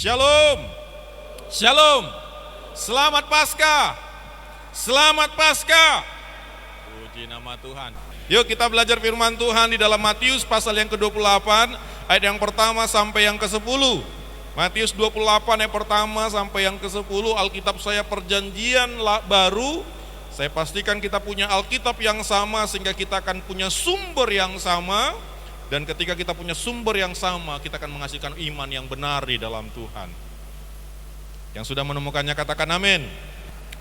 Shalom. Shalom. Selamat Paskah. Selamat Paskah. Puji nama Tuhan. Yuk kita belajar firman Tuhan di dalam Matius pasal yang ke-28 ayat yang pertama sampai yang ke-10. Matius 28 ayat pertama sampai yang ke-10. Alkitab saya perjanjian baru. Saya pastikan kita punya Alkitab yang sama sehingga kita akan punya sumber yang sama. Dan ketika kita punya sumber yang sama, kita akan menghasilkan iman yang benar di dalam Tuhan. Yang sudah menemukannya katakan amin.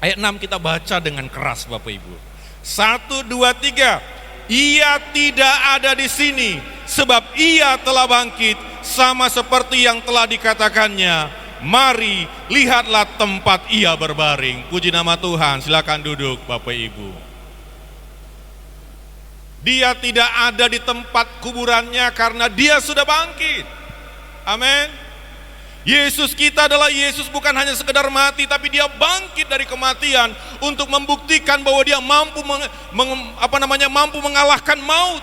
Ayat 6 kita baca dengan keras Bapak Ibu. 1, 2, 3. Ia tidak ada di sini sebab ia telah bangkit sama seperti yang telah dikatakannya. Mari lihatlah tempat ia berbaring. Puji nama Tuhan. Silakan duduk Bapak Ibu. Dia tidak ada di tempat kuburannya karena dia sudah bangkit. Amin. Yesus kita adalah Yesus bukan hanya sekedar mati, tapi dia bangkit dari kematian untuk membuktikan bahwa dia mampu mampu mengalahkan maut.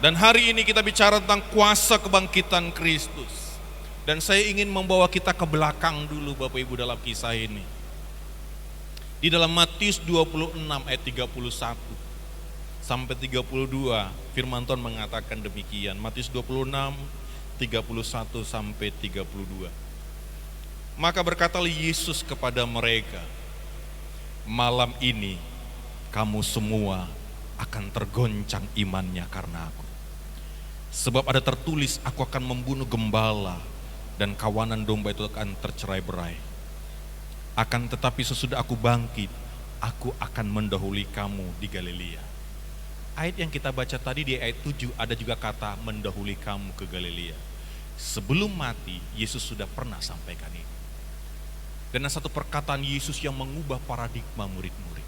Dan hari ini kita bicara tentang kuasa kebangkitan Kristus. Dan saya ingin membawa kita ke belakang dulu Bapak Ibu dalam kisah ini. Di dalam Matius 26 ayat 31 sampai 32, firman Tuhan mengatakan demikian. Matius 26, 31 sampai 32. Maka berkatalah Yesus kepada mereka, malam ini kamu semua akan tergoncang imannya karena aku. Sebab ada tertulis, aku akan membunuh gembala dan kawanan domba itu akan tercerai-berai. Akan tetapi sesudah aku bangkit, aku akan mendahului kamu di Galilea. Ayat yang kita baca tadi di ayat 7 ada juga kata mendahului kamu ke Galilea. Sebelum mati, Yesus sudah pernah sampaikan ini. Dan ada satu perkataan Yesus yang mengubah paradigma murid-murid.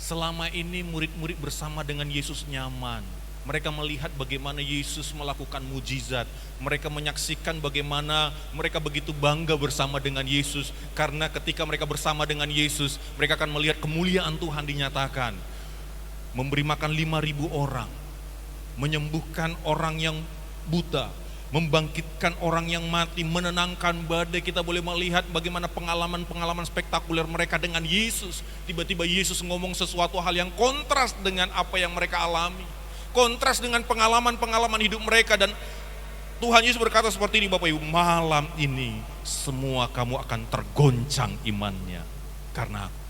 Selama ini murid-murid bersama dengan Yesus nyaman. Mereka melihat bagaimana Yesus melakukan mujizat. Mereka menyaksikan bagaimana mereka begitu bangga bersama dengan Yesus. Karena ketika mereka bersama dengan Yesus, mereka akan melihat kemuliaan Tuhan dinyatakan. Memberi makan 5.000 orang, menyembuhkan orang yang buta, membangkitkan orang yang mati, menenangkan badai. Kita boleh melihat bagaimana pengalaman-pengalaman spektakuler mereka dengan Yesus. Tiba-tiba Yesus ngomong sesuatu hal yang kontras dengan apa yang mereka alami. Kontras dengan pengalaman-pengalaman hidup mereka. Dan Tuhan Yesus berkata seperti ini Bapak Ibu, malam ini semua kamu akan tergoncang imannya karena aku.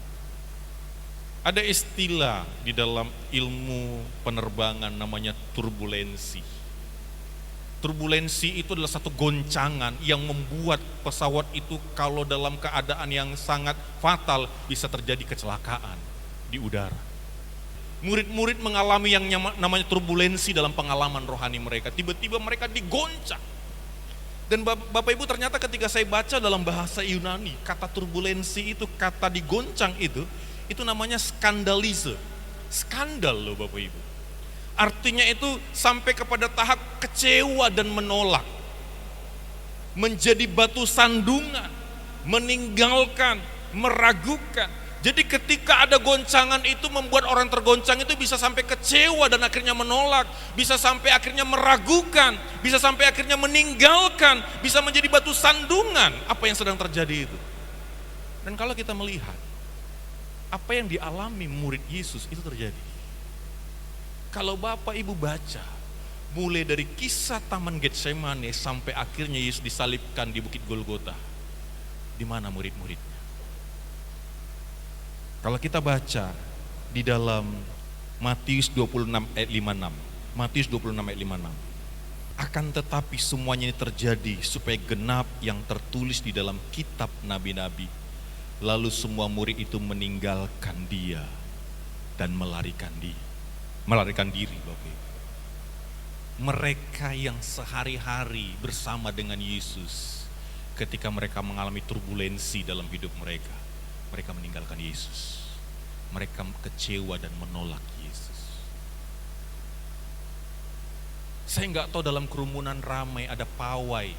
Ada istilah di dalam ilmu penerbangan namanya turbulensi. Turbulensi itu adalah satu goncangan yang membuat pesawat itu kalau dalam keadaan yang sangat fatal bisa terjadi kecelakaan di udara. Murid-murid mengalami yang namanya turbulensi dalam pengalaman rohani mereka. Tiba-tiba mereka digoncang. Dan Bapak Ibu ternyata ketika saya baca dalam bahasa Yunani, kata turbulensi itu, kata digoncang itu namanya skandalize. Skandal loh Bapak Ibu. Artinya itu sampai kepada tahap kecewa dan menolak. Menjadi batu sandungan, meninggalkan, meragukan. Jadi ketika ada goncangan itu membuat orang tergoncang itu bisa sampai kecewa dan akhirnya menolak. Bisa sampai akhirnya meragukan, bisa sampai akhirnya meninggalkan, bisa menjadi batu sandungan apa yang sedang terjadi itu. Dan kalau kita melihat apa yang dialami murid Yesus itu terjadi. Kalau Bapak Ibu baca, mulai dari kisah Taman Getsemane sampai akhirnya Yesus disalibkan di Bukit Golgota. Di mana murid-muridnya? Kalau kita baca di dalam Matius 26 ayat 56. Matius 26 ayat 56. Akan tetapi semuanya ini terjadi supaya genap yang tertulis di dalam kitab nabi-nabi. Lalu semua murid itu meninggalkan dia dan melarikan diri Bapak Ibu. Mereka yang sehari-hari bersama dengan Yesus, ketika mereka mengalami turbulensi dalam hidup mereka, mereka meninggalkan Yesus. Mereka kecewa dan menolak Yesus. Saya nggak tahu dalam kerumunan ramai ada pawai,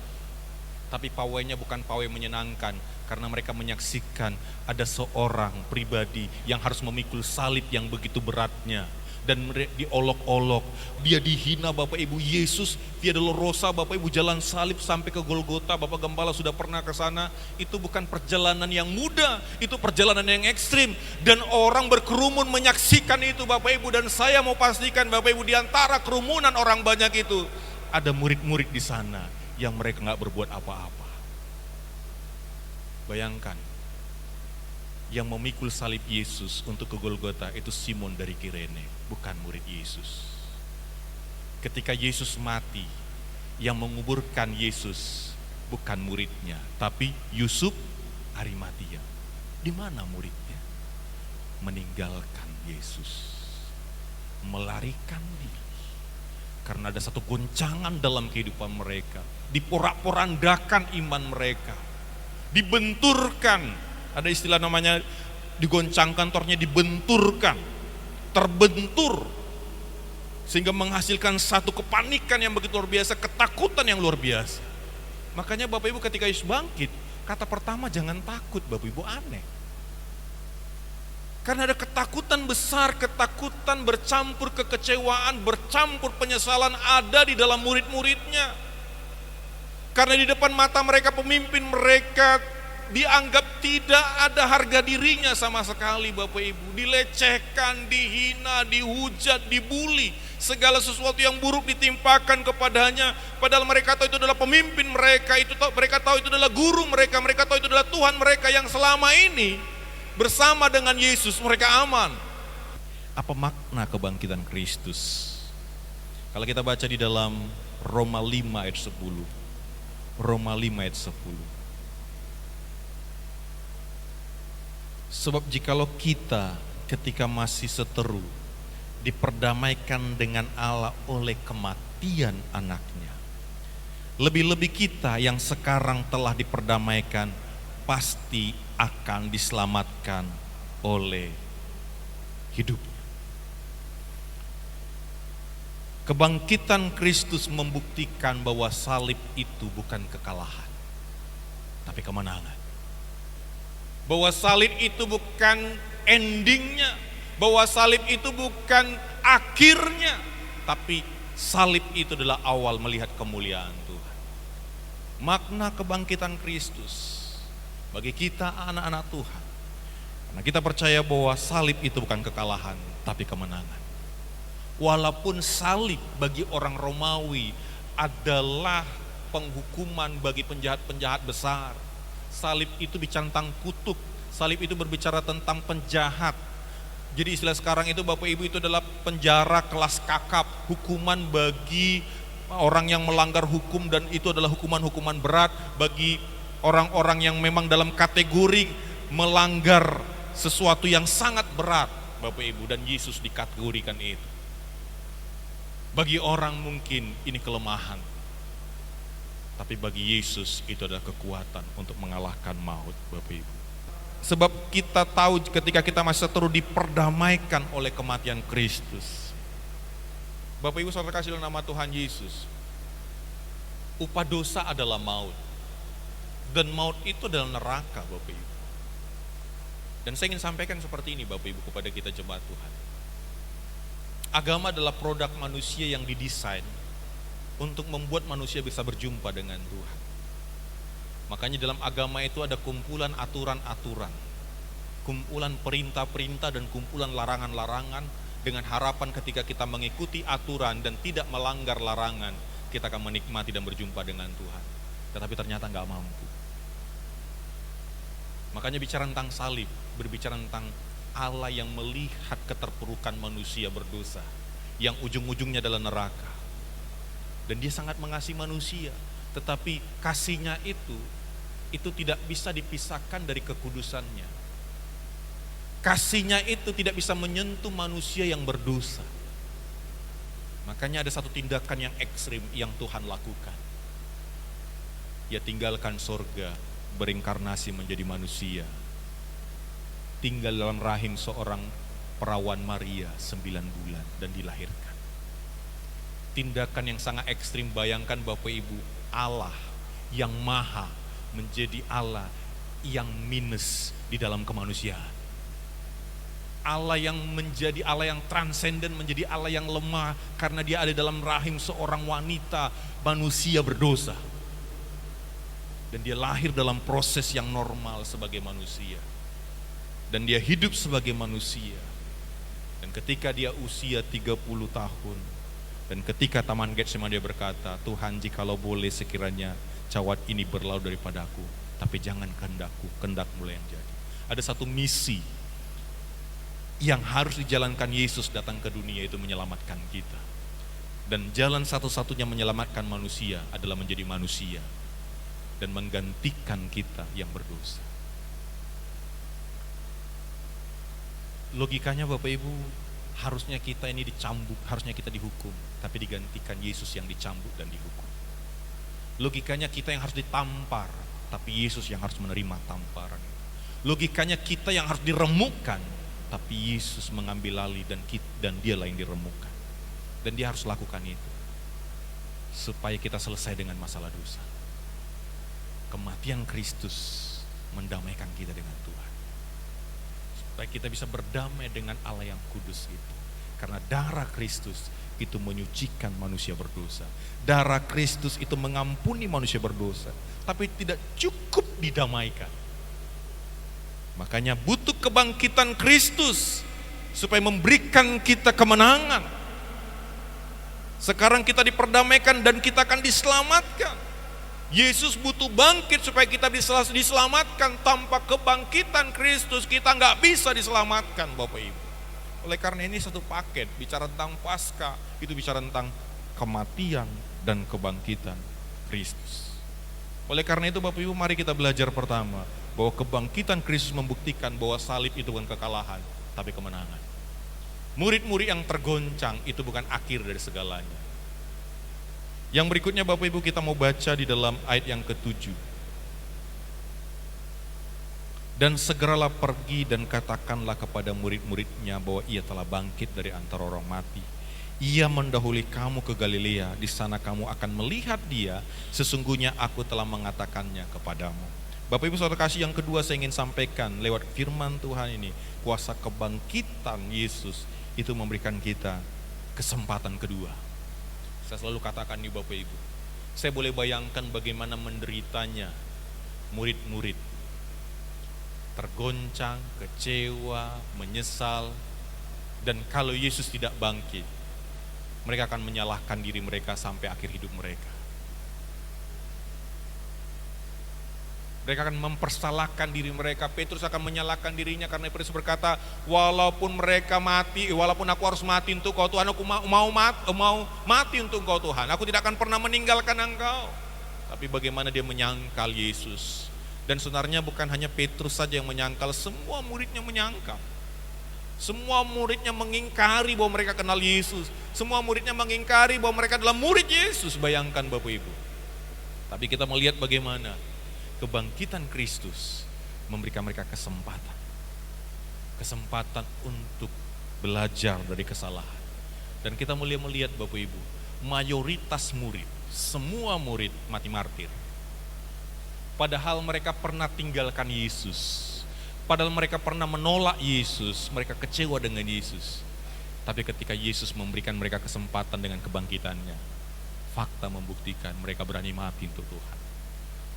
tapi pawainya bukan pawai menyenangkan. Karena mereka menyaksikan ada seorang pribadi yang harus memikul salib yang begitu beratnya. dan diolok-olok, dia dihina Bapak Ibu. Yesus via dolorosa Bapak Ibu jalan salib sampai ke Golgota. Bapak Gembala sudah pernah ke sana. Itu bukan perjalanan yang mudah, itu perjalanan yang ekstrim, dan orang berkerumun menyaksikan itu Bapak Ibu. Dan saya mau pastikan Bapak Ibu, di antara kerumunan orang banyak itu ada murid-murid di sana yang mereka nggak berbuat apa-apa. Bayangkan, yang memikul salib Yesus untuk ke Golgota itu Simon dari Kirene, bukan murid Yesus. Ketika Yesus mati, yang menguburkan Yesus bukan muridnya, tapi Yusuf Arimatia. Di mana muridnya? Meninggalkan Yesus, melarikan diri. Karena ada satu goncangan dalam kehidupan mereka, diporak-porandakan iman mereka, dibenturkan. Ada istilah namanya digoncang kantornya, dibenturkan, terbentur, sehingga menghasilkan satu kepanikan yang begitu luar biasa, ketakutan yang luar biasa. Makanya Bapak Ibu ketika Yesus bangkit, kata pertama jangan takut Bapak Ibu, aneh. Karena ada ketakutan besar, ketakutan bercampur kekecewaan, bercampur penyesalan ada di dalam murid-muridnya. Karena di depan mata mereka, pemimpin mereka dianggap tidak ada harga dirinya sama sekali Bapak Ibu. Dilecehkan, dihina, dihujat, dibuli. Segala sesuatu yang buruk ditimpakan kepadanya. Padahal mereka tahu itu adalah pemimpin mereka, mereka tahu itu adalah guru mereka, mereka tahu itu adalah Tuhan mereka yang selama ini bersama dengan Yesus mereka aman. Apa makna kebangkitan Kristus? Kalau kita baca di dalam Roma 5 ayat 10. Roma 5 ayat 10. Sebab jikalau kita ketika masih seteru diperdamaikan dengan Allah oleh kematian anaknya, lebih-lebih kita yang sekarang telah diperdamaikan pasti akan diselamatkan oleh hidupnya. Kebangkitan Kristus membuktikan bahwa salib itu bukan kekalahan, tapi kemenangan. Bahwa salib itu bukan endingnya, bahwa salib itu bukan akhirnya, tapi salib itu adalah awal melihat kemuliaan Tuhan. Makna kebangkitan Kristus bagi kita anak-anak Tuhan, karena kita percaya bahwa salib itu bukan kekalahan, tapi kemenangan. Walaupun salib bagi orang Romawi adalah penghukuman bagi penjahat-penjahat besar, salib itu bicara tentang kutuk, salib itu berbicara tentang penjahat. Jadi istilah sekarang itu Bapak Ibu itu adalah penjara kelas kakap, hukuman bagi orang yang melanggar hukum, dan itu adalah hukuman-hukuman berat bagi orang-orang yang memang dalam kategori melanggar sesuatu yang sangat berat Bapak Ibu, dan Yesus dikategorikan itu. Bagi orang mungkin ini kelemahan, tapi bagi Yesus itu adalah kekuatan untuk mengalahkan maut Bapak Ibu. Sebab kita tahu ketika kita masih seteru diperdamaikan oleh kematian Kristus. Bapak Ibu saudara kasih dalam nama Tuhan Yesus, upah dosa adalah maut, dan maut itu adalah neraka Bapak Ibu. Dan saya ingin sampaikan seperti ini Bapak Ibu kepada kita jemaat Tuhan. Agama adalah produk manusia yang didesain untuk membuat manusia bisa berjumpa dengan Tuhan. Makanya dalam agama itu ada kumpulan aturan-aturan, kumpulan perintah-perintah, dan kumpulan larangan-larangan, dengan harapan ketika kita mengikuti aturan dan tidak melanggar larangan, kita akan menikmati dan berjumpa dengan Tuhan. Tetapi ternyata gak mampu. Makanya bicara tentang salib, berbicara tentang Allah yang melihat keterpurukan manusia berdosa, yang ujung-ujungnya adalah neraka. Dan dia sangat mengasihi manusia, tetapi kasihnya itu tidak bisa dipisahkan dari kekudusannya. Kasihnya itu tidak bisa menyentuh manusia yang berdosa. Makanya ada satu tindakan yang ekstrim yang Tuhan lakukan. Dia tinggalkan sorga, berinkarnasi menjadi manusia, tinggal dalam rahim seorang perawan Maria 9 bulan dan dilahirkan. Tindakan yang sangat ekstrim. Bayangkan Bapak Ibu, Allah yang maha menjadi Allah yang minus di dalam kemanusiaan. Allah yang menjadi Allah yang transenden, menjadi Allah yang lemah karena dia ada dalam rahim seorang wanita manusia berdosa. Dan dia lahir dalam proses yang normal sebagai manusia. Dan dia hidup sebagai manusia. Dan ketika dia usia 30 tahun, dan ketika Taman Getsemani dia berkata, Tuhan jikalau boleh sekiranya cawat ini berlalu daripadaku, tapi jangan kehendakku, kehendak-Mu yang jadi. Ada satu misi yang harus dijalankan Yesus datang ke dunia, itu menyelamatkan kita. Dan jalan satu-satunya menyelamatkan manusia adalah menjadi manusia dan menggantikan kita yang berdosa. Logikanya Bapak Ibu, harusnya kita ini dicambuk, harusnya kita dihukum, tapi digantikan Yesus yang dicambuk dan dihukum. Logikanya kita yang harus ditampar, tapi Yesus yang harus menerima tamparan. Logikanya kita yang harus diremukkan, tapi Yesus mengambil alih dan dialah yang diremukkan. Dan dia harus lakukan itu supaya kita selesai dengan masalah dosa. Kematian Kristus mendamaikan kita dengan Tuhan, supaya kita bisa berdamai dengan Allah yang kudus itu. Karena darah Kristus itu menyucikan manusia berdosa. Darah Kristus itu mengampuni manusia berdosa, tapi tidak cukup didamaikan. Makanya butuh kebangkitan Kristus supaya memberikan kita kemenangan. Sekarang kita diperdamaikan dan kita akan diselamatkan. Yesus butuh bangkit supaya kita diselamatkan. Tanpa kebangkitan Kristus kita nggak bisa diselamatkan Bapak Ibu. Oleh karena ini satu paket, bicara tentang Paskah, itu bicara tentang kematian dan kebangkitan Kristus. Oleh karena itu Bapak Ibu, mari kita belajar pertama, bahwa kebangkitan Kristus membuktikan bahwa salib itu bukan kekalahan, tapi kemenangan. Murid-murid yang tergoncang itu bukan akhir dari segalanya. Yang berikutnya Bapak Ibu, kita mau baca di dalam ayat yang ke-7. Dan segeralah pergi dan katakanlah kepada murid-muridnya bahwa ia telah bangkit dari antara orang mati. Ia mendahului kamu ke Galilea, di sana kamu akan melihat dia, sesungguhnya aku telah mengatakannya kepadamu. Bapak Ibu saudara kasih, yang kedua saya ingin sampaikan lewat firman Tuhan ini, kuasa kebangkitan Yesus itu memberikan kita kesempatan kedua. Saya selalu katakan nih Bapak Ibu, saya boleh bayangkan bagaimana menderitanya murid-murid, tergoncang, kecewa, menyesal, dan kalau Yesus tidak bangkit, mereka akan menyalahkan diri mereka sampai akhir hidup mereka. Mereka akan mempersalahkan diri mereka. Petrus akan menyalahkan dirinya karena Petrus berkata, walaupun mereka mati, walaupun aku harus mati untuk Kau Tuhan, aku mau mati untuk Kau Tuhan. Aku tidak akan pernah meninggalkan Engkau. Tapi bagaimana dia menyangkal Yesus. Dan sebenarnya bukan hanya Petrus saja yang menyangkal, semua muridnya menyangkal. Semua muridnya mengingkari bahwa mereka kenal Yesus. Semua muridnya mengingkari bahwa mereka adalah murid Yesus. Bayangkan Bapak Ibu. Tapi kita melihat bagaimana kebangkitan Kristus memberikan mereka kesempatan untuk belajar dari kesalahan. Dan kita mulai melihat Bapak Ibu, mayoritas murid, semua murid mati martir. Padahal mereka pernah tinggalkan Yesus, padahal mereka pernah menolak Yesus, mereka kecewa dengan Yesus. Tapi ketika Yesus memberikan mereka kesempatan dengan kebangkitannya, fakta membuktikan mereka berani mati untuk Tuhan.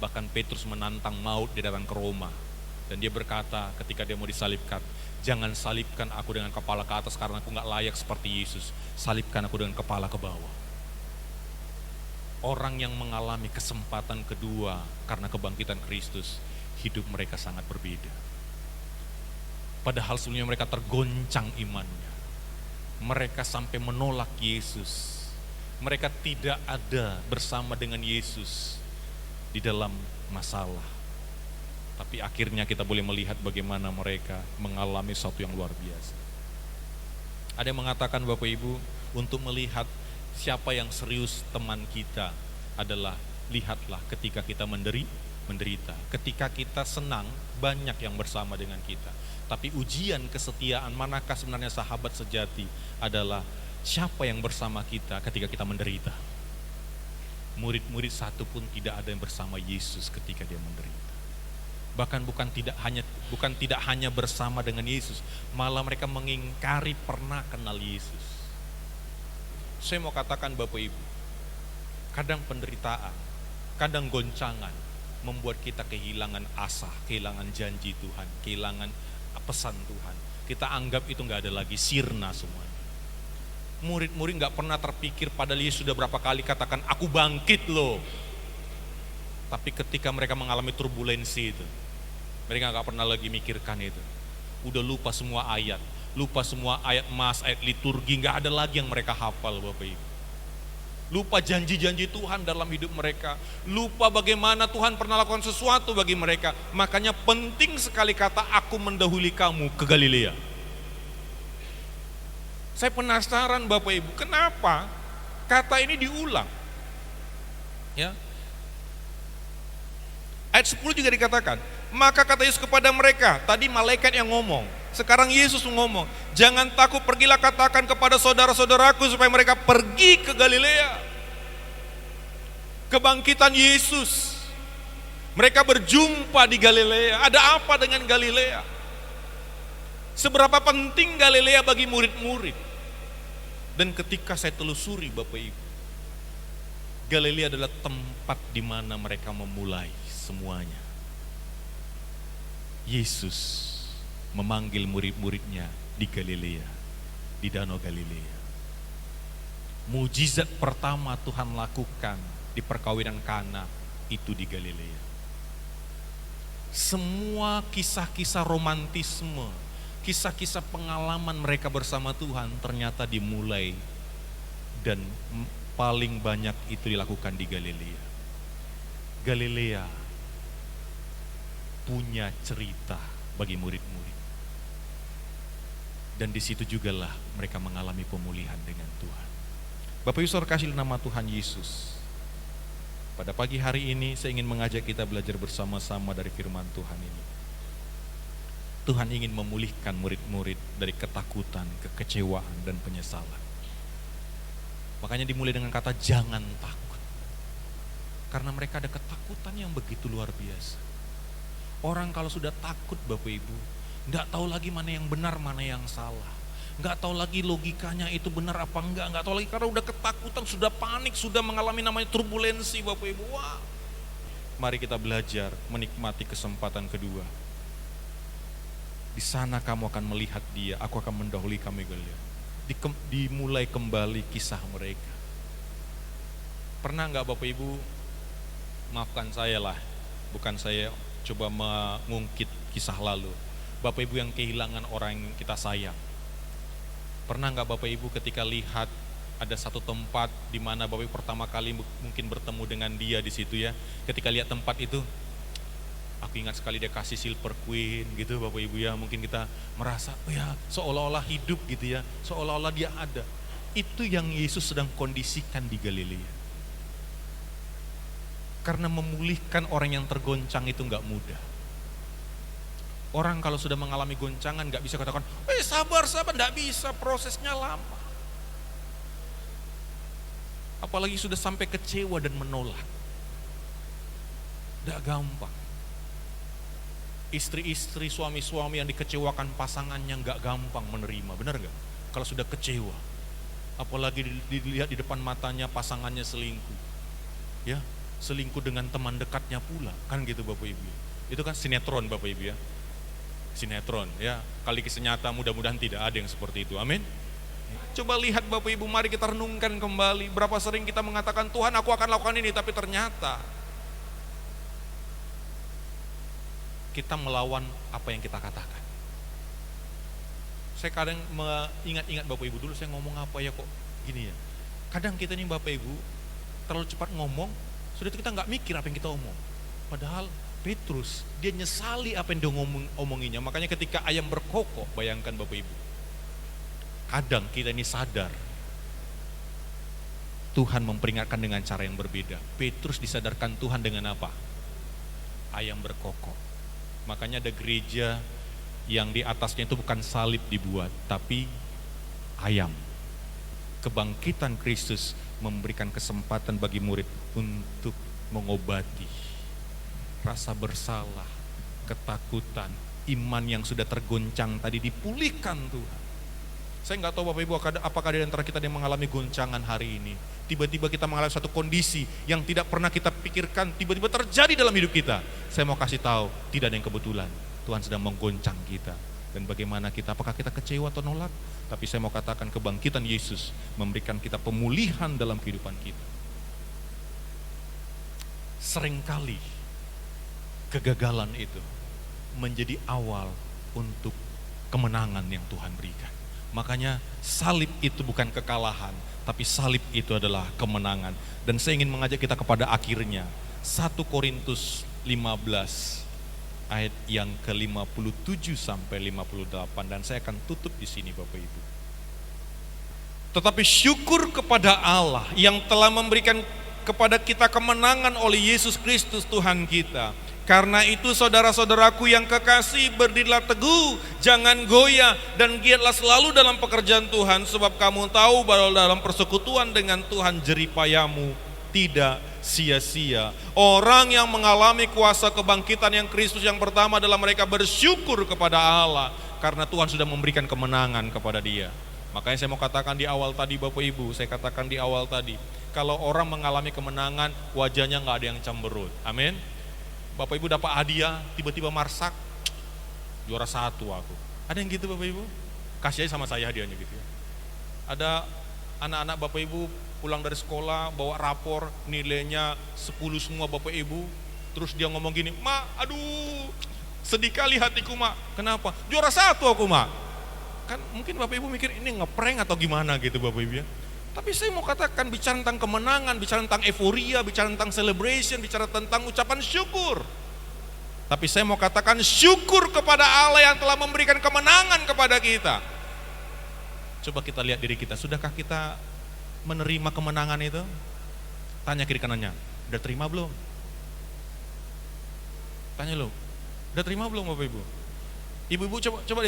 Bahkan Petrus menantang maut di datang ke Roma. Dan dia berkata ketika dia mau disalibkan, jangan salibkan aku dengan kepala ke atas karena aku gak layak seperti Yesus. Salibkan aku dengan kepala ke bawah. Orang yang mengalami kesempatan kedua karena kebangkitan Kristus, hidup mereka sangat berbeda. Padahal sebelumnya mereka tergoncang imannya. Mereka sampai menolak Yesus. Mereka tidak ada bersama dengan Yesus di dalam masalah. Tapi akhirnya kita boleh melihat bagaimana mereka mengalami sesuatu yang luar biasa. Ada yang mengatakan Bapak Ibu, untuk melihat siapa yang serius teman kita adalah lihatlah ketika kita menderita. Ketika kita senang, banyak yang bersama dengan kita. Tapi ujian kesetiaan, manakah sebenarnya sahabat sejati, adalah siapa yang bersama kita ketika kita menderita. Murid-murid satu pun tidak ada yang bersama Yesus ketika dia menderita. Bahkan bukan tidak hanya bersama dengan Yesus, malah mereka mengingkari pernah kenal Yesus. Saya mau katakan Bapak Ibu, kadang penderitaan, kadang goncangan membuat kita kehilangan asa, kehilangan janji Tuhan, kehilangan pesan Tuhan. Kita anggap itu gak ada lagi, sirna semuanya. Murid-murid gak pernah terpikir, padahal Yesus sudah berapa kali katakan, aku bangkit loh. Tapi ketika mereka mengalami turbulensi itu, mereka gak pernah lagi mikirkan itu. Udah lupa semua ayat, lupa semua ayat mas, ayat liturgi, gak ada lagi yang mereka hafal Bapak Ibu. Lupa janji-janji Tuhan dalam hidup mereka, lupa bagaimana Tuhan pernah lakukan sesuatu bagi mereka. Makanya penting sekali kata, aku mendahului kamu ke Galilea. Saya penasaran Bapak Ibu, kenapa kata ini diulang? Ya. Ayat 10 juga dikatakan, maka kata Yesus kepada mereka, tadi malaikat yang ngomong, sekarang Yesus ngomong, jangan takut, pergilah katakan kepada saudara-saudaraku supaya mereka pergi ke Galilea. Kebangkitan Yesus, mereka berjumpa di Galilea. Ada apa dengan Galilea? Seberapa penting Galilea bagi murid-murid? Dan ketika saya telusuri Bapak Ibu, Galilea adalah tempat di mana mereka memulai semuanya. Yesus memanggil murid-muridnya di Galilea, di Danau Galilea. Mujizat pertama Tuhan lakukan di perkawinan Kana itu di Galilea. Semua kisah-kisah romantisme, kisah-kisah pengalaman mereka bersama Tuhan ternyata dimulai dan paling banyak itu dilakukan di Galilea. Galilea punya cerita bagi murid-murid. Dan di situ jugalah mereka mengalami pemulihan dengan Tuhan. Bapak Ibu Saudara kasih nama Tuhan Yesus. Pada pagi hari ini saya ingin mengajak kita belajar bersama-sama dari firman Tuhan ini. Tuhan ingin memulihkan murid-murid dari ketakutan, kekecewaan, dan penyesalan. Makanya dimulai dengan kata jangan takut. Karena mereka ada ketakutan yang begitu luar biasa. Orang kalau sudah takut Bapak Ibu, gak tahu lagi mana yang benar, mana yang salah. Gak tahu lagi logikanya itu benar apa enggak. Gak tahu lagi karena udah ketakutan, sudah panik, sudah mengalami namanya turbulensi Bapak Ibu. Wah. Mari kita belajar menikmati kesempatan kedua. Di sana kamu akan melihat dia, aku akan mendahului kamu Galilea. Dimulai kembali kisah mereka. Pernah gak Bapak Ibu, maafkan saya lah, bukan saya coba mengungkit kisah lalu. Bapak Ibu yang kehilangan orang yang kita sayang. Pernah gak Bapak Ibu ketika lihat ada satu tempat di mana Bapak Ibu pertama kali mungkin bertemu dengan dia di situ ya. Ketika lihat tempat itu, aku ingat sekali dia kasih silver queen gitu Bapak Ibu ya. Mungkin kita merasa oh ya seolah-olah hidup gitu ya, seolah-olah dia ada. Itu yang Yesus sedang kondisikan di Galilea. Karena memulihkan orang yang tergoncang itu gak mudah. Orang kalau sudah mengalami goncangan gak bisa katakan, sabar, gak bisa, prosesnya lama. Apalagi sudah sampai kecewa dan menolak. Gak gampang. Istri-istri, suami-suami yang dikecewakan pasangannya gak gampang menerima, benar gak? Kalau sudah kecewa. Apalagi dilihat di depan matanya pasangannya selingkuh. Ya, selingkuh dengan teman dekatnya pula, kan gitu Bapak Ibu. Itu kan sinetron Bapak Ibu ya. Sinetron ya, kali kisah nyata mudah-mudahan tidak ada yang seperti itu, amin. Coba lihat Bapak Ibu, mari kita renungkan kembali. Berapa sering kita mengatakan Tuhan aku akan lakukan ini, tapi ternyata kita melawan apa yang kita katakan. Saya kadang mengingat-ingat Bapak Ibu, dulu saya ngomong apa ya kok gini ya. Kadang kita nih Bapak Ibu terlalu cepat ngomong, sudah kita gak mikir apa yang kita omong. Padahal Petrus, dia nyesali apa yang dia omonginya. Makanya ketika ayam berkokok, bayangkan Bapak Ibu. Kadang kita ini sadar, Tuhan memperingatkan dengan cara yang berbeda. Petrus disadarkan Tuhan dengan apa? Ayam berkokok. Makanya ada gereja yang di atasnya itu bukan salib dibuat, tapi ayam. Kebangkitan Kristus memberikan kesempatan bagi murid untuk mengobati rasa bersalah, ketakutan, iman yang sudah tergoncang tadi dipulihkan Tuhan. Saya nggak tahu Bapak Ibu, apakah ada di antara kita yang mengalami goncangan hari ini. Tiba-tiba kita mengalami satu kondisi yang tidak pernah kita pikirkan, tiba-tiba terjadi dalam hidup kita. Saya mau kasih tahu, tidak ada yang kebetulan. Tuhan sedang menggoncang kita. Dan bagaimana kita, apakah kita kecewa atau nolak? Tapi saya mau katakan kebangkitan Yesus memberikan kita pemulihan dalam kehidupan kita. Seringkali kegagalan itu menjadi awal untuk kemenangan yang Tuhan berikan. Makanya salib itu bukan kekalahan, tapi salib itu adalah kemenangan. Dan saya ingin mengajak kita kepada akhirnya 1 Korintus 15 ayat yang ke-57 sampai 58, dan saya akan tutup di sini Bapak Ibu. Tetapi syukur kepada Allah yang telah memberikan kepada kita kemenangan oleh Yesus Kristus Tuhan kita. Karena itu saudara-saudaraku yang kekasih, berdirilah teguh, jangan goyah, dan giatlah selalu dalam pekerjaan Tuhan, sebab kamu tahu bahwa dalam persekutuan dengan Tuhan jeripayamu tidak sia-sia. Orang yang mengalami kuasa kebangkitan yang Kristus yang pertama adalah mereka bersyukur kepada Allah, karena Tuhan sudah memberikan kemenangan kepada dia. Makanya saya mau katakan di awal tadi Bapak Ibu, saya katakan di awal tadi, kalau orang mengalami kemenangan, wajahnya gak ada yang cemberut. Amin. Bapak Ibu dapat hadiah, tiba-tiba marsak, juara 1 aku. Ada yang gitu Bapak Ibu? Kasih aja sama saya hadiahnya gitu ya. Ada anak-anak Bapak Ibu pulang dari sekolah, bawa rapor, nilainya 10 semua Bapak Ibu. Terus dia ngomong gini, "Mak, aduh, sedih kali hatiku Mak." Kenapa? Juara 1 aku Mak. Kan mungkin Bapak Ibu mikir ini ngeprank atau gimana gitu Bapak Ibu ya. Tapi saya mau katakan, bicara tentang kemenangan, bicara tentang euforia, bicara tentang celebration, bicara tentang ucapan syukur. Tapi saya mau katakan syukur kepada Allah yang telah memberikan kemenangan kepada kita. Coba kita lihat diri kita, sudahkah kita menerima kemenangan itu? Tanya kiri kanannya, udah terima belum? Tanya lo, udah terima belum Bapak Ibu? Ibu-ibu coba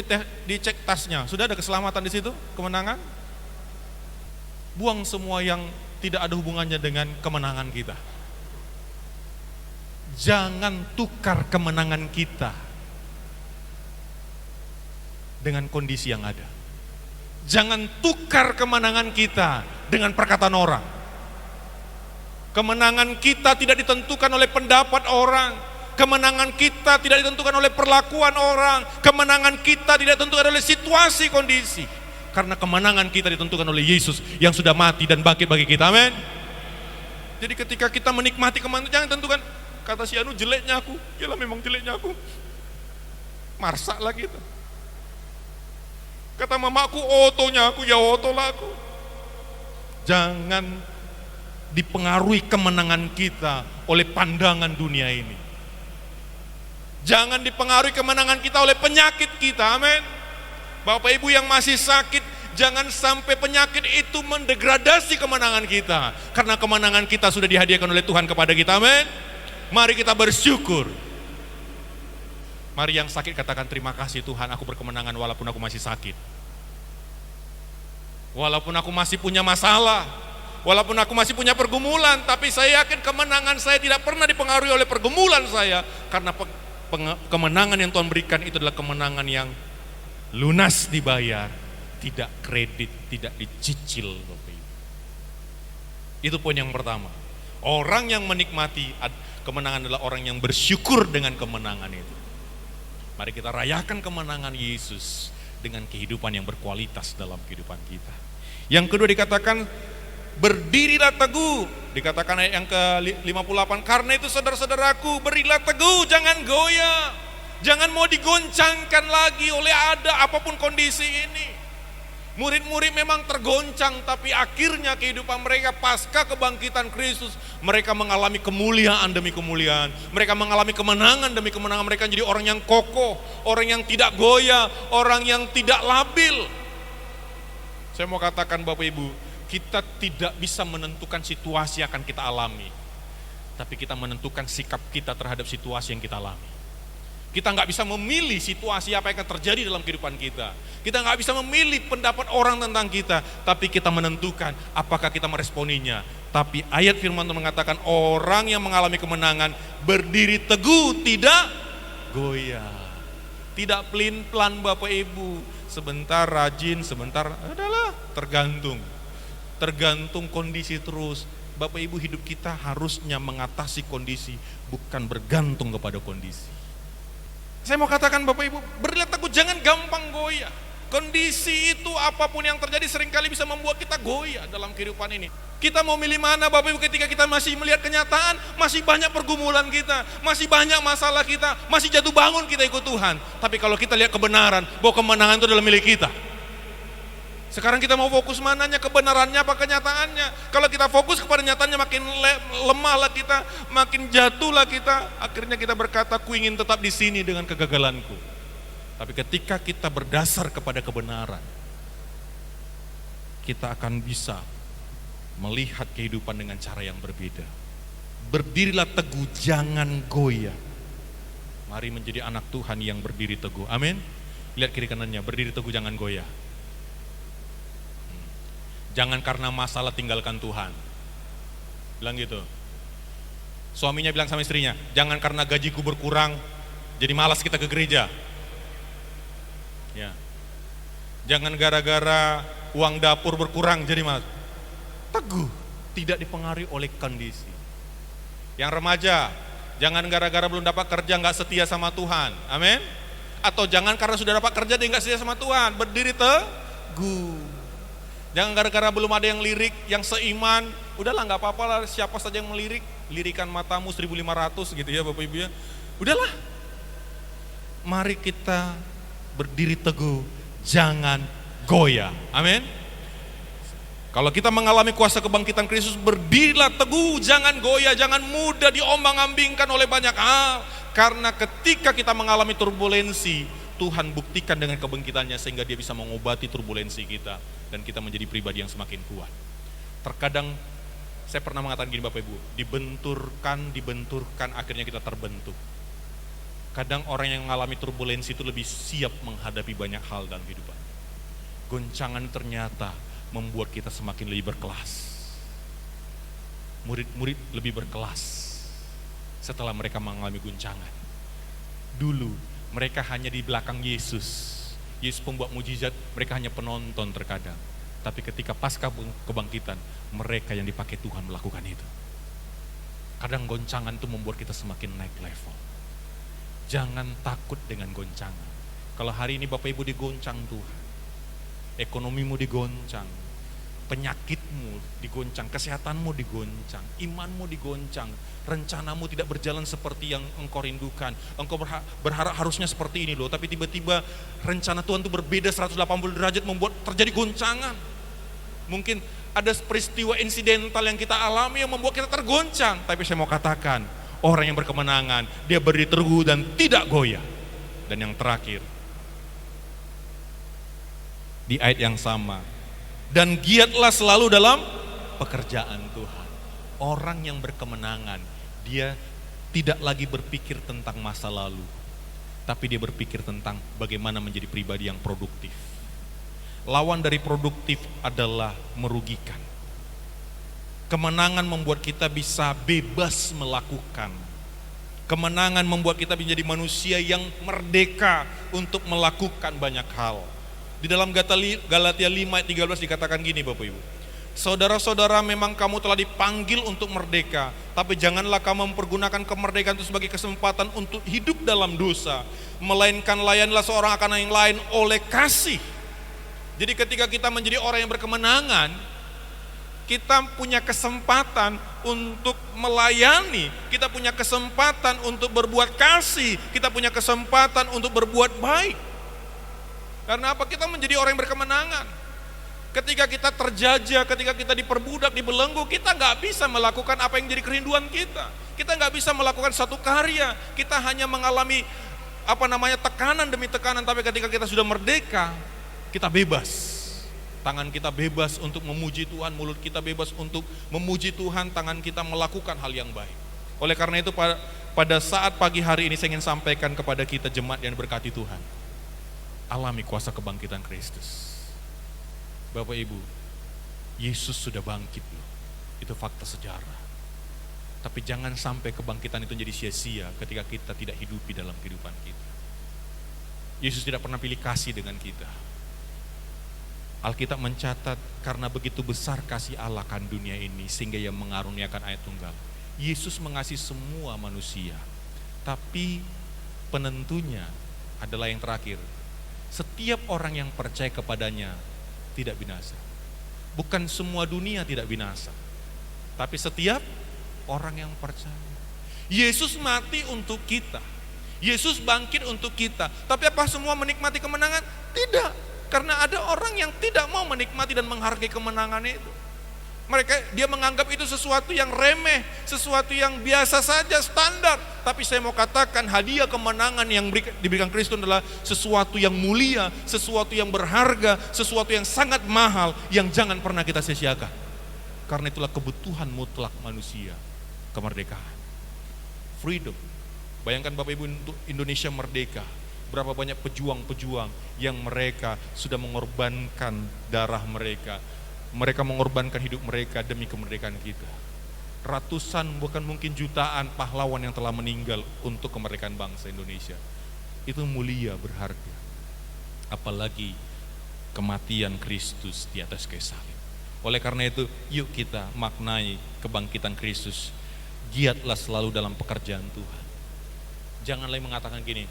dicek tasnya, sudah ada keselamatan di situ, kemenangan? Buang semua yang tidak ada hubungannya dengan kemenangan kita. Jangan tukar kemenangan kita dengan kondisi yang ada. Jangan tukar kemenangan kita dengan perkataan orang. Kemenangan kita tidak ditentukan oleh pendapat orang. Kemenangan kita tidak ditentukan oleh perlakuan orang. Kemenangan kita tidak ditentukan oleh situasi kondisi. Karena kemenangan kita ditentukan oleh Yesus yang sudah mati dan bangkit bagi kita. Amin. Jadi ketika kita menikmati kemenangan, jangan tentukan, kata si Anu jeleknya aku, yalah memang jeleknya aku, marsak lah gitu. Kata mamaku otonya aku, ya oto lah aku. Jangan dipengaruhi kemenangan kita oleh pandangan dunia ini. Jangan dipengaruhi kemenangan kita oleh penyakit kita. Amin. Bapak Ibu yang masih sakit, jangan sampai penyakit itu mendegradasi kemenangan kita. Karena kemenangan kita sudah dihadiahkan oleh Tuhan kepada kita, amin. Mari kita bersyukur. Mari yang sakit katakan, terima kasih Tuhan, aku berkemenangan walaupun aku masih sakit. Walaupun aku masih punya masalah, walaupun aku masih punya pergumulan, tapi saya yakin kemenangan saya tidak pernah dipengaruhi oleh pergumulan saya. Karena kemenangan yang Tuhan berikan itu adalah kemenangan yang lunas dibayar, tidak kredit, tidak dicicil. Itu poin yang pertama. Orang yang menikmati kemenangan adalah orang yang bersyukur dengan kemenangan itu. Mari kita rayakan kemenangan Yesus dengan kehidupan yang berkualitas dalam kehidupan kita. Yang kedua dikatakan, berdirilah teguh. Dikatakan ayat yang ke-58, karena itu saudara-saudaraku, berilah teguh, jangan goyah. Jangan mau digoncangkan lagi oleh ada apapun kondisi ini. Murid-murid memang tergoncang, tapi akhirnya kehidupan mereka pasca kebangkitan Kristus, mereka mengalami kemuliaan demi kemuliaan. Mereka mengalami kemenangan demi kemenangan. Mereka jadi orang yang kokoh, orang yang tidak goyah, orang yang tidak labil. Saya mau katakan Bapak Ibu, kita tidak bisa menentukan situasi yang akan kita alami, tapi kita menentukan sikap kita terhadap situasi yang kita alami. Kita nggak bisa memilih situasi apa yang akan terjadi dalam kehidupan kita. Kita nggak bisa memilih pendapat orang tentang kita, tapi kita menentukan apakah kita meresponinya. Tapi ayat firman Tuhan mengatakan orang yang mengalami kemenangan berdiri teguh, tidak goyah. Tidak pelin-pelan Bapak Ibu, sebentar rajin, sebentar adalah tergantung kondisi terus. Bapak Ibu, hidup kita harusnya mengatasi kondisi, bukan bergantung kepada kondisi. Saya mau katakan Bapak Ibu, berilah teguh, jangan gampang goyah. Kondisi itu apapun yang terjadi seringkali bisa membuat kita goyah dalam kehidupan ini. Kita mau milih mana Bapak Ibu ketika kita masih melihat kenyataan, masih banyak pergumulan kita, masih banyak masalah kita, masih jatuh bangun kita ikut Tuhan. Tapi kalau kita lihat kebenaran, bahwa kemenangan itu adalah milik kita. Sekarang kita mau fokus mananya, kebenarannya apa kenyataannya. Kalau kita fokus kepada nyataannya, makin lemahlah kita, makin jatuhlah kita. Akhirnya kita berkata, ku ingin tetap di sini dengan kegagalanku. Tapi ketika kita berdasar kepada kebenaran, kita akan bisa melihat kehidupan dengan cara yang berbeda. Berdirilah teguh, jangan goyah. Mari menjadi anak Tuhan yang berdiri teguh. Amin. Lihat kiri kanannya, berdiri teguh, jangan goyah. Jangan karena masalah tinggalkan Tuhan. Bilang gitu. Suaminya bilang sama istrinya, jangan karena gajiku berkurang, jadi malas kita ke gereja. Ya. Jangan gara-gara uang dapur berkurang jadi malas. Teguh, tidak dipengaruhi oleh kondisi. Yang remaja, jangan gara-gara belum dapat kerja nggak setia sama Tuhan. Amin. Atau jangan karena sudah dapat kerja dia nggak setia sama Tuhan. Berdiri teguh. Jangan gara-gara belum ada yang lirik, yang seiman, udahlah nggak apa-apa lah, siapa saja yang melirik, lirikan matamu 1.500 gitu ya Bapak Ibu ya. Udahlah. Mari kita berdiri teguh, jangan goyah. Amin. Kalau kita mengalami kuasa kebangkitan Kristus, berdirilah teguh, jangan goyah, jangan mudah diombang-ambingkan oleh banyak hal. Karena ketika kita mengalami turbulensi, Tuhan buktikan dengan kebangkitannya sehingga dia bisa mengobati turbulensi kita. Dan kita menjadi pribadi yang semakin kuat. Terkadang saya pernah mengatakan gini Bapak Ibu, dibenturkan, akhirnya kita terbentuk. Kadang orang yang mengalami turbulensi itu lebih siap menghadapi banyak hal dalam kehidupan. Goncangan ternyata membuat kita semakin lebih berkelas. Murid-murid lebih berkelas setelah mereka mengalami guncangan. Dulu mereka hanya di belakang Yesus. Yesus pembuat mujizat, mereka hanya penonton terkadang. Tapi ketika pasca kebangkitan, mereka yang dipakai Tuhan melakukan itu. Kadang goncangan itu membuat kita semakin naik level. Jangan takut dengan goncangan. Kalau hari ini Bapak Ibu digoncang Tuhan, ekonomimu digoncang, penyakitmu digoncang, kesehatanmu digoncang, imanmu digoncang, rencanamu tidak berjalan seperti yang engkau rindukan, engkau berharap harusnya seperti ini loh, tapi tiba-tiba rencana Tuhan itu berbeda 180 derajat membuat terjadi goncangan. Mungkin ada peristiwa insidental yang kita alami yang membuat kita tergoncang, tapi saya mau katakan, orang yang berkemenangan, dia berdiri teguh dan tidak goyah. Dan yang terakhir, di ayat yang sama, dan giatlah selalu dalam pekerjaan Tuhan. Orang yang berkemenangan, dia tidak lagi berpikir tentang masa lalu, tapi dia berpikir tentang bagaimana menjadi pribadi yang produktif. Lawan dari produktif adalah merugikan. Kemenangan membuat kita bisa bebas melakukan. Kemenangan membuat kita menjadi manusia yang merdeka untuk melakukan banyak hal. Di dalam Galatia 5 ayat 13 dikatakan gini Bapak Ibu. Saudara-saudara, memang kamu telah dipanggil untuk merdeka, tapi janganlah kamu mempergunakan kemerdekaan itu sebagai kesempatan untuk hidup dalam dosa, melainkan layanilah seorang akan yang lain oleh kasih. Jadi ketika kita menjadi orang yang berkemenangan, kita punya kesempatan untuk melayani, kita punya kesempatan untuk berbuat kasih, kita punya kesempatan untuk berbuat baik. Karena apa? Kita menjadi orang yang berkemenangan. Ketika kita terjajah, ketika kita diperbudak, dibelenggu, kita gak bisa melakukan apa yang jadi kerinduan kita. Kita gak bisa melakukan satu karya, kita hanya mengalami tekanan demi tekanan. Tapi ketika kita sudah merdeka, kita bebas. Tangan kita bebas untuk memuji Tuhan, mulut kita bebas untuk memuji Tuhan, tangan kita melakukan hal yang baik. Oleh karena itu pada saat pagi hari ini saya ingin sampaikan kepada kita jemaat yang berkati Tuhan. Alami kuasa kebangkitan Kristus. Bapak Ibu, Yesus sudah bangkit loh. Itu fakta sejarah. Tapi jangan sampai kebangkitan itu jadi sia-sia ketika kita tidak hidupi dalam kehidupan kita. Yesus tidak pernah pilih kasih dengan kita. Alkitab mencatat karena begitu besar kasih Allah akan dunia ini sehingga Ia mengaruniakan ayat tunggal. Yesus mengasihi semua manusia. Tapi penentunya adalah yang terakhir. Setiap orang yang percaya kepadanya tidak binasa. Bukan semua dunia tidak binasa. Tapi setiap orang yang percaya. Yesus mati untuk kita. Yesus bangkit untuk kita. Tapi apa semua menikmati kemenangan? Tidak. Karena ada orang yang tidak mau menikmati dan menghargai kemenangan itu. Dia menganggap itu sesuatu yang remeh, sesuatu yang biasa saja, standar. Tapi saya mau katakan hadiah kemenangan yang diberikan Kristus adalah sesuatu yang mulia, sesuatu yang berharga, sesuatu yang sangat mahal, yang jangan pernah kita sia-siakan. Karena itulah kebutuhan mutlak manusia, kemerdekaan, freedom. Bayangkan Bapak Ibu, untuk Indonesia merdeka, berapa banyak pejuang-pejuang yang mereka sudah mengorbankan darah mereka. Mereka mengorbankan hidup mereka demi kemerdekaan kita. Ratusan, bukan mungkin jutaan pahlawan yang telah meninggal untuk kemerdekaan bangsa Indonesia. Itu mulia, berharga. Apalagi kematian Kristus di atas kayu salib. Oleh karena itu, yuk kita maknai kebangkitan Kristus. Giatlah selalu dalam pekerjaan Tuhan. Jangan lagi mengatakan gini,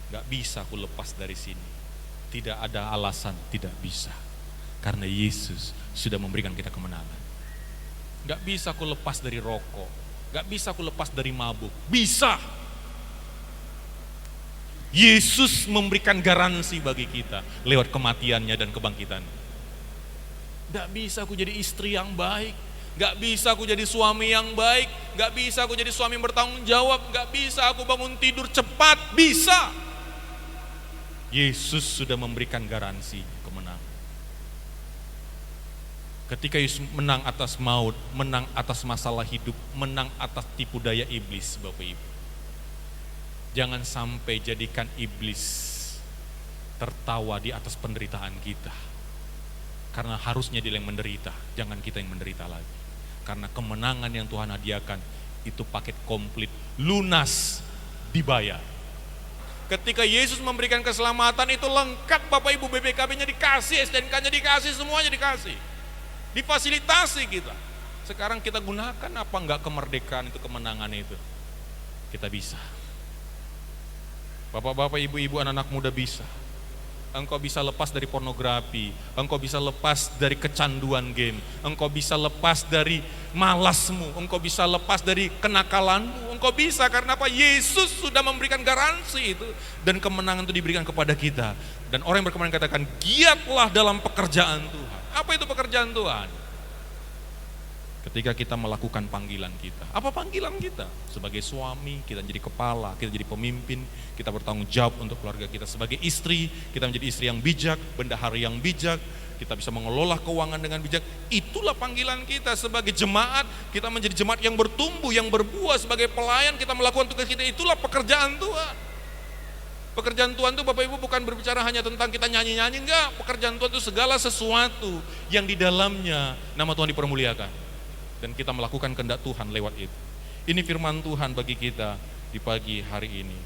gak bisa aku lepas dari sini. Tidak ada alasan tidak bisa. Karena Yesus sudah memberikan kita kemenangan. Gak bisa aku lepas dari rokok. Gak bisa aku lepas dari mabuk. Bisa. Yesus memberikan garansi bagi kita lewat kematiannya dan kebangkitannya. Gak bisa aku jadi istri yang baik. Gak bisa aku jadi suami yang baik. Gak bisa aku jadi suami yang bertanggung jawab. Gak bisa aku bangun tidur cepat. Bisa. Yesus sudah memberikan garansi kemenangan. Ketika Yesus menang atas maut, menang atas masalah hidup, menang atas tipu daya iblis, Bapak Ibu. Jangan sampai jadikan iblis tertawa di atas penderitaan kita. Karena harusnya dia yang menderita, jangan kita yang menderita lagi. Karena kemenangan yang Tuhan hadiahkan itu paket komplit, lunas, dibayar. Ketika Yesus memberikan keselamatan itu lengkap, Bapak Ibu, BPKB-nya dikasih, STNK-nya dikasih, semuanya dikasih. Difasilitasi kita. Sekarang kita gunakan apa enggak kemerdekaan itu, kemenangan itu? Kita bisa. Bapak-bapak, ibu-ibu, anak-anak muda bisa. Engkau bisa lepas dari pornografi, engkau bisa lepas dari kecanduan game, engkau bisa lepas dari malasmu, engkau bisa lepas dari kenakalanmu, engkau bisa. Karena apa? Yesus sudah memberikan garansi itu, dan kemenangan itu diberikan kepada kita. Dan orang yang berkemenangan katakan, giatlah dalam pekerjaan Tuhan. Apa itu pekerjaan Tuhan? Ketika kita melakukan panggilan kita. Apa panggilan kita? Sebagai suami, kita jadi kepala, kita jadi pemimpin, kita bertanggung jawab untuk keluarga kita. Sebagai istri, kita menjadi istri yang bijak, bendahara yang bijak, kita bisa mengelola keuangan dengan bijak. Itulah panggilan kita. Sebagai jemaat, kita menjadi jemaat yang bertumbuh, yang berbuah. Sebagai pelayan, kita melakukan tugas kita. Itulah pekerjaan Tuhan. Pekerjaan Tuhan itu, Bapak Ibu, bukan berbicara hanya tentang kita nyanyi-nyanyi, enggak. Pekerjaan Tuhan itu segala sesuatu yang di dalamnya nama Tuhan dipermuliakan. Dan kita melakukan kehendak Tuhan lewat itu. Ini firman Tuhan bagi kita di pagi hari ini.